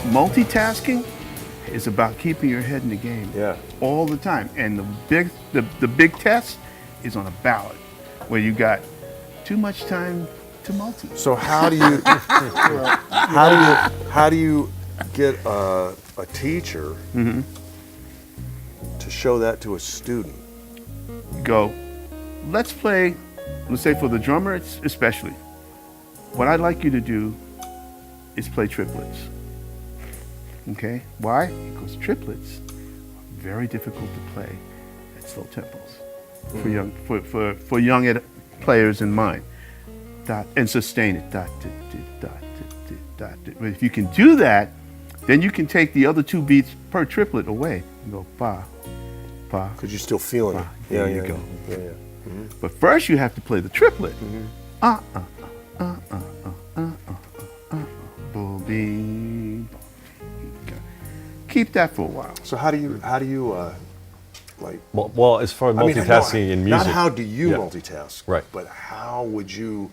multitasking is about keeping your head in the game. Yeah. All the time. And the big test is on a ballot where you got too much time to multi. So how do you how do you get a teacher to show that to a student? Go, let's play, let's say for the drummer especially, what I'd like you to do is play triplets. Okay, why? Because triplets are very difficult to play at slow tempos for young players in mind. Dot and sustain it. Dot, dot, dot, dot, dot, dot. But if you can do that, then you can take the other two beats per triplet away and go ba, ba. Because you're still feeling it. There you go. Yeah, yeah. Mm-hmm. But first you have to play the triplet. Boom, bing. Keep that for a while. So how do you like? Well, as far as multitasking in music, not how do you multitask, right? But how would you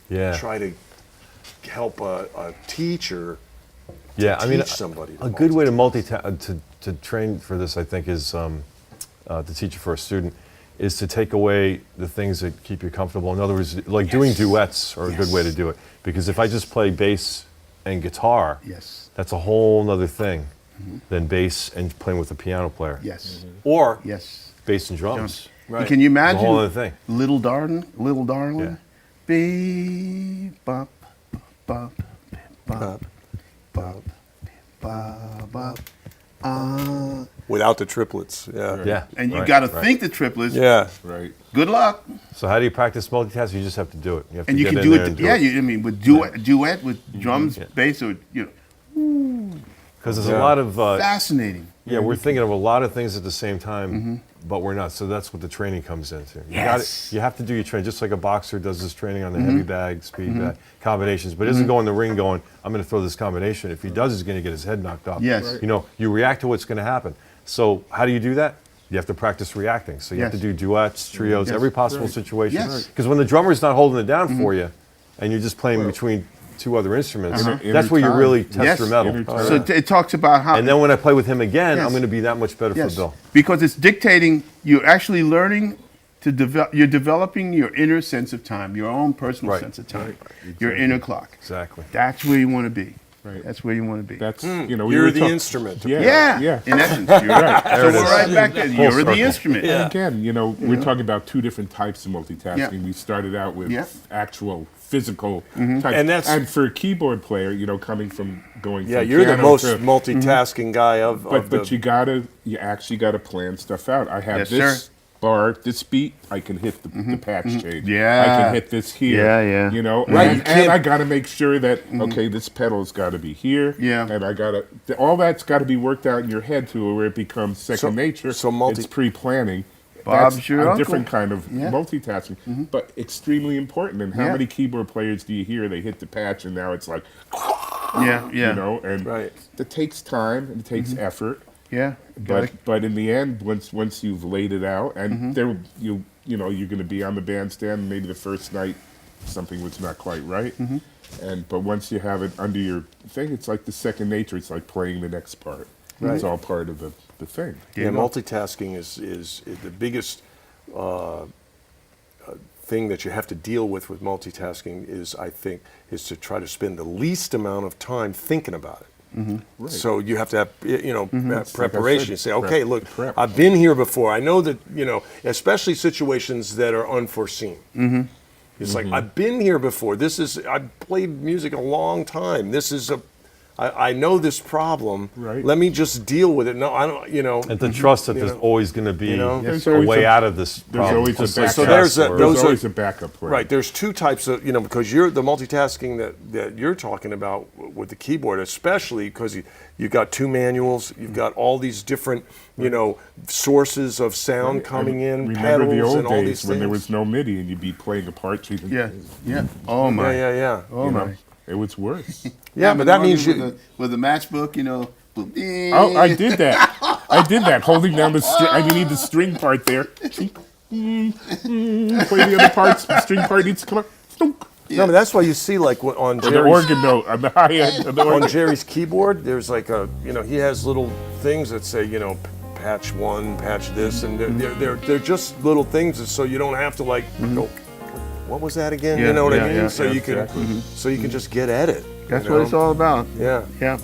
try to help a teacher? Teach somebody. A good way to multitask to train for this, I think, is to teach it for a student, is to take away the things that keep you comfortable. In other words, like doing duets are a good way to do it. Because if I just play bass and guitar, that's a whole other thing than bass and playing with a piano player. Or bass and drums. Right. Can you imagine a whole other thing. Little Darling? Beep, bop, bop, bop, bop, bop, bop. Without the triplets, And you got to think the triplets. Good luck. So how do you practice multitasking? You just have to do it. You have to you can do it. I mean, with duet with drums, bass, or Because there's a lot of fascinating. Yeah, we're thinking of a lot of things at the same time, but we're not. So that's what the training comes into. You have to do your training, just like a boxer does his training on the heavy bag, speed bag, combinations, but isn't going in the ring going, I'm going to throw this combination. If he does, he's going to get his head knocked off. You know, you react to what's going to happen. So how do you do that? You have to practice reacting. So you have to do duets, trios, every possible situation. Because when the drummer's not holding it down for you, and you're just playing between two other instruments, that's where you really test your metal. So it talks about how... And then when I play with him again, I'm going to be that much better for Bill. Because it's dictating, you're actually learning to develop, you're developing your inner sense of time, your own personal sense of time, your inner clock. Exactly. That's where you want to be. That's where you want to be. That's, you're the instrument. In essence, you're right. So we're right back there. You're the instrument. And again, we're talking about two different types of multitasking. We started out with actual physical type. And for a keyboard player, coming from going from you're the piano most to, multitasking guy of but you actually gotta plan stuff out. I have this bar, this beat, I can hit the patch change. I can hit this here. And I gotta make sure that okay, this pedal's gotta be here. And I gotta all that's gotta be worked out in your head to where it becomes second nature. So it's pre-planning. That's a different kind of multitasking, but extremely important. And how many keyboard players do you hear? They hit the patch, and now it's like, and it takes time and it takes effort. But in the end, once you've laid it out, and you're going to be on the bandstand. Maybe the first night something was not quite right, but once you have it under your thing, it's like the second nature. It's like playing the next part. It's all part of the thing. Multitasking is the biggest thing that you have to deal with multitasking is to try to spend the least amount of time thinking about it. So you have to have preparation. You say, okay, look, I've been here before. I know that, especially situations that are unforeseen. It's like, I've been here before. I've played music a long time. I know this problem. Let me just deal with it. No, I don't. And to trust that there's always going to be a way out of this problem. There's always a backup plan. Right. There's two types of because you're the multitasking that you're talking about with the keyboard, especially because you've got two manuals. You've got all these different sources of sound coming in. Remember pedals the old and all days these when there things. was no MIDI and you'd be playing a part. Oh my. Oh my. It was worse. But that means with the matchbook, Oh, I did that. Holding down the string. I need the string part there. Play the other parts. The string part needs to come up. No, but that's why you see like on the Jerry's, organ note on the high end of the organ. on Jerry's keyboard, there's like a, he has little things that say, patch 1, patch this, and they're just little things, so you don't have to like go, what was that again? Yeah, you know what yeah, I mean? yeah, so yeah, you can, so you can just get at it. That's what it's all about. Yeah. Yeah.